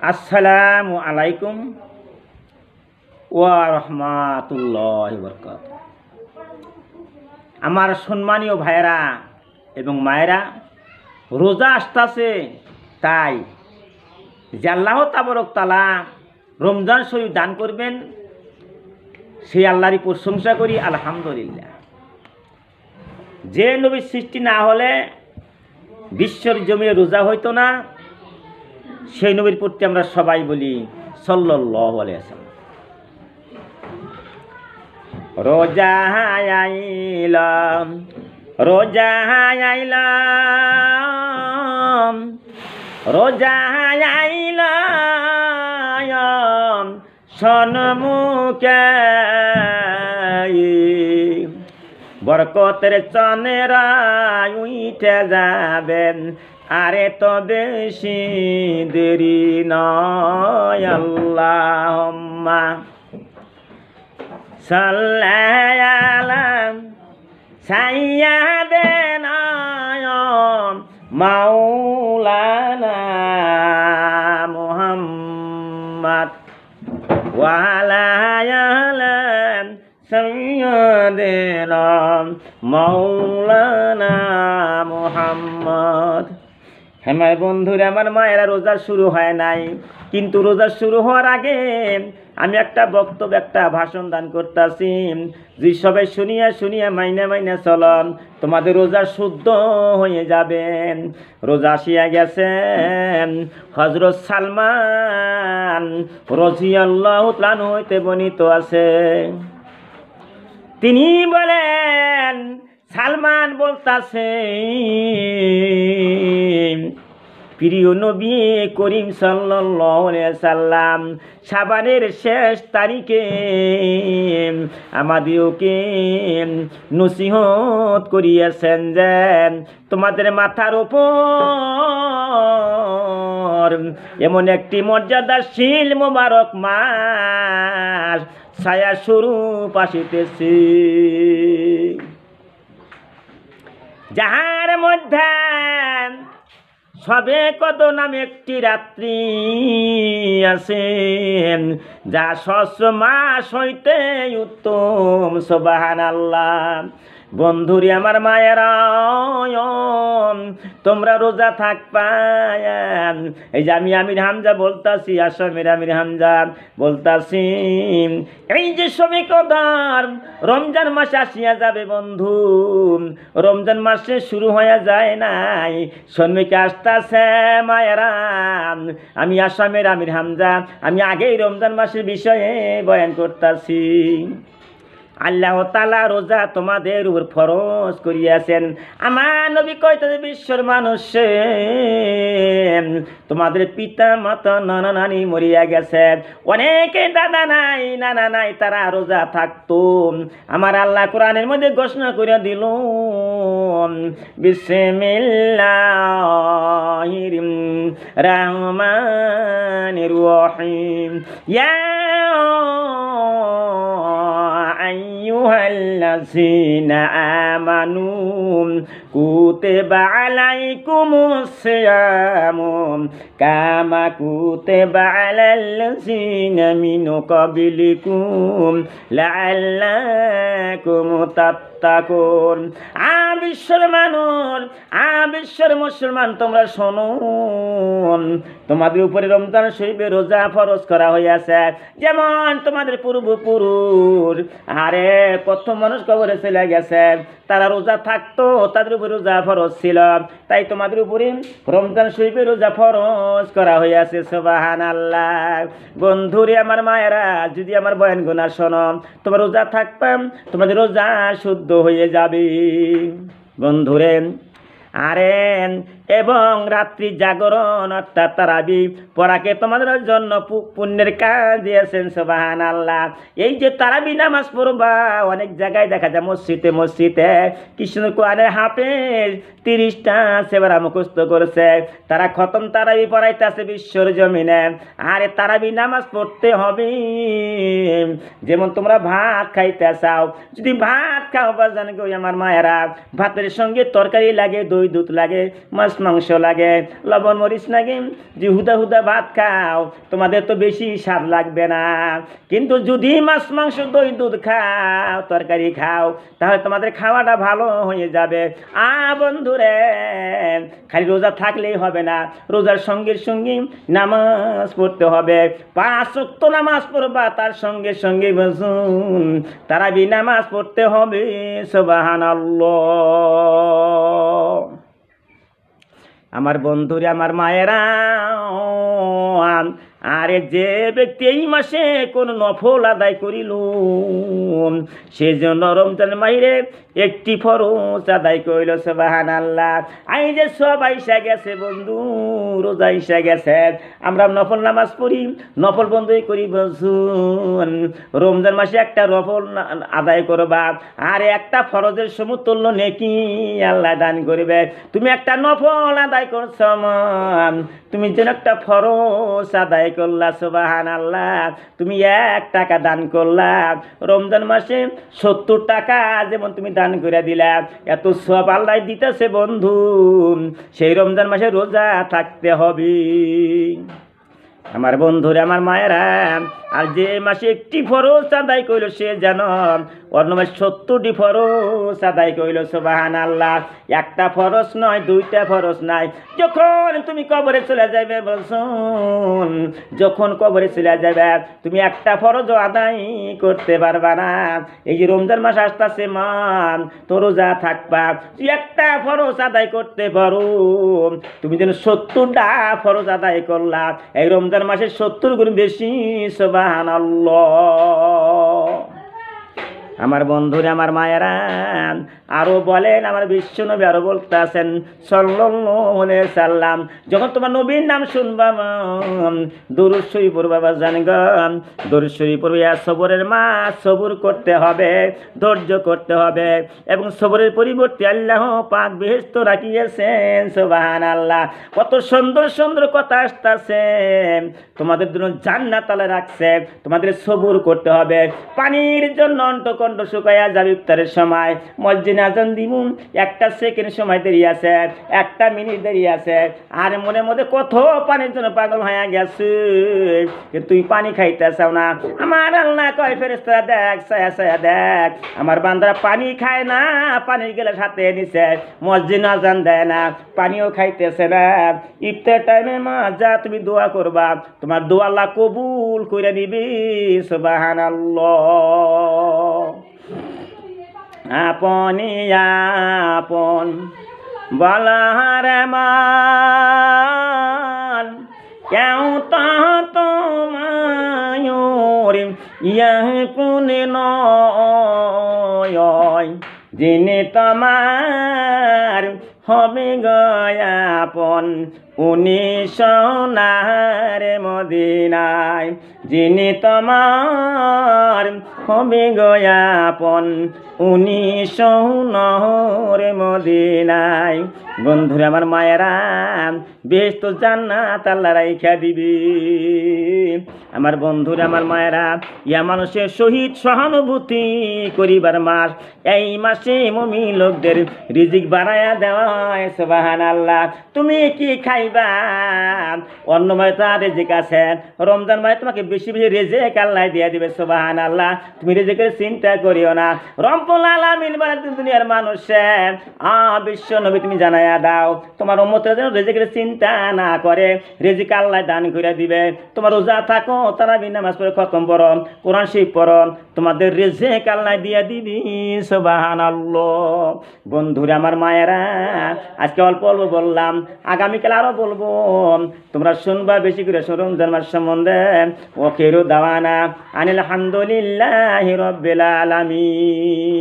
আসসালামু আলাইকুম ওয়া রাহমাতুল্লাহি ওয়া বারাকাতুহু। আমার সম্মানীয় ভাইয়েরা এবং মায়েরা, রোজা আসতেছে, তাই যে আল্লাহ তাবারক তাআলা রমজান শরীফ দান করবেন সেই আল্লাহরই প্রশংসা করি, আলহামদুলিল্লাহ। যে নবীর সৃষ্টি না হলে বিশ্বর জমিনে রোজা হইতো না, সেই নবীর প্রতি আমরা সবাই বলি সাল্লাল্লাহু আলাইহি ওয়াসাল্লাম। রোজা আইলাম, রোজা আইলাম, রোজা আইলাম সন্মুখে, বরকতের চাঁদেরা উঠে যাবেন, আরে তো বেশি দেরি নয়। আল্লাহুম্মা সাল্লি আলা সাইয়্যিদিনা মাওলানা মুহাম্মদ ওয়া আলা আলি সাইয়্যিদিনা মাওলানা মুহাম্মদ। হ্যাঁ মায়ের বন্ধুরা, আমার মায়েরা, রোজা শুরু হয় নাই, কিন্তু রোজা শুরু হওয়ার আগে আমি একটা বক্তব্য, একটা ভাষণ দান করতেছি। যে সবাই শুনিয়া শুনিয়া মাইনা চলন, তোমাদের রোজা শুদ্ধ হয়ে যাবে। রোজা আসিয়া গেছেন, হযরত সালমান রাদিয়াল্লাহু তাআলা হইতে বর্ণিত আছে। তিনি বলেন, সালমান বলতাছে, প্রিয় নবী করিম সাল্লাল্লাহু আলাইহি সাল্লাম শাবানের শেষ তারিখে আমাদেরকে নসিহত করিয়াছেন যে তোমাদের মাথার উপর এমন একটি মর্যাদাশীল মোবারক মাস ছায়া স্বরূপ আসিতেছে, যাহার মধ্যে সবে কত নামে একটি রাত্রি আছে, যা সহস্র মাস হইতে উত্তম। সুবহানাল্লাহ। বন্ধুরে আমার মায়েরা, তোমরা রোজা থাকবা। এই যে আমি আমির হামজা বলতাছি, আসামের আমির হামজা বলতাছি, এই যে সবে কদর রমজান মাসে আসিয়া যাবে বন্ধু, রমজান মাসে শুরু হয়ে যায় নাই, শ্রমিকে আসতেছে মায়েরা। আমি আসামের আমির হামজা, আমি আগেই রমজান মাসের বিষয়ে বয়ান করতেছি। আল্লাহ তাআলা রোজা তোমাদের উপর ফরজ করিয়াছেন। আমার নবী কইতেছে, বিশ্বর মানুষ, তোমাদের পিতা মাতা নানা নানি মরিয়া গেছে, অনেকে দাদা নাই নানা নাই, তারা রোজা থাকতো। আমার আল্লাহ কোরআনের মধ্যে ঘোষণা করে দিল, বিসমিল্লাহির রহমানির রহিম, ইয়া আইয়ুহাল্লাযীনা আমানু কুতিবা আলাইকুমুস সিয়ামু কামা কুতিবা আলাল্লাযীনা মিন ক্বাবলিকুম লাআল্লাকুম তাত্তাকুন। বিশ্বের মানুষ, বিশ্বের মুসলমান, তোমরা শোনো, তোমাদের উপরে রমজান শরীফে রোজা ফরজ করা হইয়াছে, যেমন তোমাদের পূর্বপুরুষ আরে প্রথম মানুষ কবরে চলে গেছে, তারা রোজা থাকতো, তাদের উপরে রোজা ফরজ ছিল, তাই তোমাদের উপরে রমজান শরীফে রোজা ফরজ করা হইয়াছে। সুবহানাল্লাহ। বন্ধুরে আমার মায়েরা, যদি আমার বয়ান গুনা শোনো, তোমার রোজা থাকবাম, তোমাদের রোজা শুদ্ধ হয়ে যাবে। বন্ধুরে আরে, এবং রাত্রি জাগরণ অর্থাৎ তারাবি পড়াকে তোমাদের জন্য পুণ্যের কাজ দিয়েছেন। সুবহানাল্লাহ। এই যে তারাবি নামাজ পড়বা, অনেক জায়গায় দেখা যায় মসজিদে কৃষ্ণ কোরআনের হাফেজ 30টা সেবারা মুখস্থ করেছে, তারা খতম তারাবি পড়াইতেছে বিশ্বর জমিনে। আরে তারাবি নামাজ পড়তে হবে, যেমন তোমরা ভাত খাইতে চাও, যদি ভাত খাও বাজান গো আমার মায়েরা, ভাতের সঙ্গে তরকারি লাগে, দই দুধ লাগে, মাছ মাংস লাগে, লবণ মরিচ লাগে, যে হুদা হুদা ভাত খাও তোমাদের তো বেশি স্বাদ লাগবে না। কিন্তু যদি মাছ মাংস দই দুধ খাও, তরকারি খাও, তাহলে তোমাদের খাওয়াটা ভালো হয়ে যাবে। বন্ধুরে, খালি রোজা থাকলেই হবে না, রোজার সঙ্গে সঙ্গে নামাজ পড়তে হবে। 5 ওয়াক্ত নামাজ পড়বা, তার সঙ্গে সঙ্গে বুঝুন তারাবি নামাজ পড়তে হবে। সুবহানাল্লাহ। আমার বন্ধুরে, আমার মায়েরা, আরে যে ব্যক্তি এই মাসে কোন নফল আদায় করিল, সেই জন্য রমজান মাহিরে একটি ফরজ আদায় করিল। সুবহানাল্লাহ। আই যে সব আইসা গেছে বন্ধু, রোজা আইসা গেছে, আমরা নফল নামাজ পড়ি, নফল বন্ধই করি। বলছুন রমজান মাসে একটা নফল আদায় করবা, আর একটা ফরজের সমতুল্য নেকি আল্লাহ দান করবে। তুমি একটা নফল আদায় করছ, তুমি যেন একটা ফরজ আদায় করলা। সুবহানাল্লাহ। তুমি 1 টাকা দান করলা, রমজান মাসে 70 টাকা যেমন তুমি দান করে দিলা, এত সব আল্লাহ দিতেছে বন্ধু। সেই রমজান মাসে রোজা থাকতে হবে। আমার বন্ধুরা, আমার মায়েরা, আর যে মাসে একটি ফরজ আদায় কইল, সে যেন অন্য মাসে 70টি ফরজ আদায় কইল। সুবহানাল্লাহ। একটা ফরজ নয়, 2টা ফরজ নাই। যখন তুমি কবরে চলে যাবে, বলছুন যখন কবরে চলে যাবে, তুমি একটা ফরজ আদায় করতে পারবা না। এই যে রমজান মাস আসতেছে, মান তো রোজা থাকবা, তুই একটা ফরজ আদায় করতে পারো, তুমি যেন 70টা ফরজ আদায় করলা। এই রমজান মাসে 70 গুণ বেশি। সুবহানাল্লাহ। আমার বন্ধুরা, আমার মায়েরা, আরো বলেন, আমার বিশ্বনবী আরো বলতেছেন সাল্লাল্লাহু আলাইহি সাল্লাম, যখন তোমার নবীর নাম শুনবা, দুরূদ শরীফ পড়বা, জানগান দুরূদ শরীফ পড়বে। সবরের মা, সবর করতে হবে, ধৈর্য করতে হবে, এবং সবরের পরিবর্তে আল্লাহ পাক বেহেশত রাখিয়েছেন। সুবহানাল্লাহ। কত সুন্দর সুন্দর কথা আসতেছে, তোমাদের জন্য জান্নাত আল্লাহ রাখছে, তোমাদের সবর করতে হবে। পানির জন্য অন্তকণ্ঠ শুকাইয়া যাবে, ইফতারের সময় মসজিদে আজান দিব, 1 সেকেন্ড সময় দেরি আছে, 1 মিনিট দেরি আছে, আর মনে মধ্যে কত পানির জন্য পাগল হয়ে গেছে, তুই পানি খাইতে চাও না। আমার আল্লাহ কয়, ফেরেশতারা দেখ, ছায়া ছায়া দেখ, আমার বান্দারা পানি খায় না, পানির গেলে সাথে নিছে, মসজিদে আজান দেয় না, পানিও খাইতেছে না। ইফতার টাইমে মা যা তুমি দোয়া করবা, তোমার দোয়া আল্লাহ কবুল করে নিবি। সুবহানাল্লাহ। আপনি আপন বলার মান, কেউ তা তোমার পুনে নয়, যিনি তোমার হবে গয়াপন, উনি সোনার মদিনায়, যিনি তোমার হবে গয়াপন, উনি সোনার মদিনায়। বন্ধুরা, আমার মায়েরা, বেহেশত জান্নাত আল্লাহ রাইখা দিবি। আমার বন্ধুরা, আমার মায়েরা, ইয়া মানুষের সহিত সহানুভূতি করিবার মাস, এই মাসে মুমিন লোকদের রিজিক বাড়ায়া দেওয়া হয়। সুবহানাল্লাহ। তুমি কি খাইবা, অন্য মাসে তো রিজিক আছে, রমজান মাসে তোমাকে বেশি বেশি রিজিক আল্লাহ দিয়ে দিবে। সুবহানাল্লাহ। তুমি রিজিকের চিন্তা করিও না। রব্বুল আলামিন বলেন, দুনিয়ার মানুষে বিশ্ব নবী তুমি জানাইয়া দাও, তোমার উম্মতের যেন রিজিকের চিন্তা না করে, রিজিক আল্লাহ দান করে দিবে। তোমার রোজা থাকো, তারাবি নামাজ পড়ে খতম পড়ো, কোরআন শরীফ পড়ো, তোমাদের রিজিক আল্লাহ দিয়ে দিবি। সুবহানাল্লাহ। বন্ধুরা, আমার মায়েরা, আজকে অল্প অল্প বললাম, আগামীকাল আরো বলবো, তোমরা শুনবা বেশি করে রমজান মাস সম্বন্ধে। ওয়াখিরু দাওয়ানা আনিল হামদুলিল্লাহি রাব্বিল আলামিন।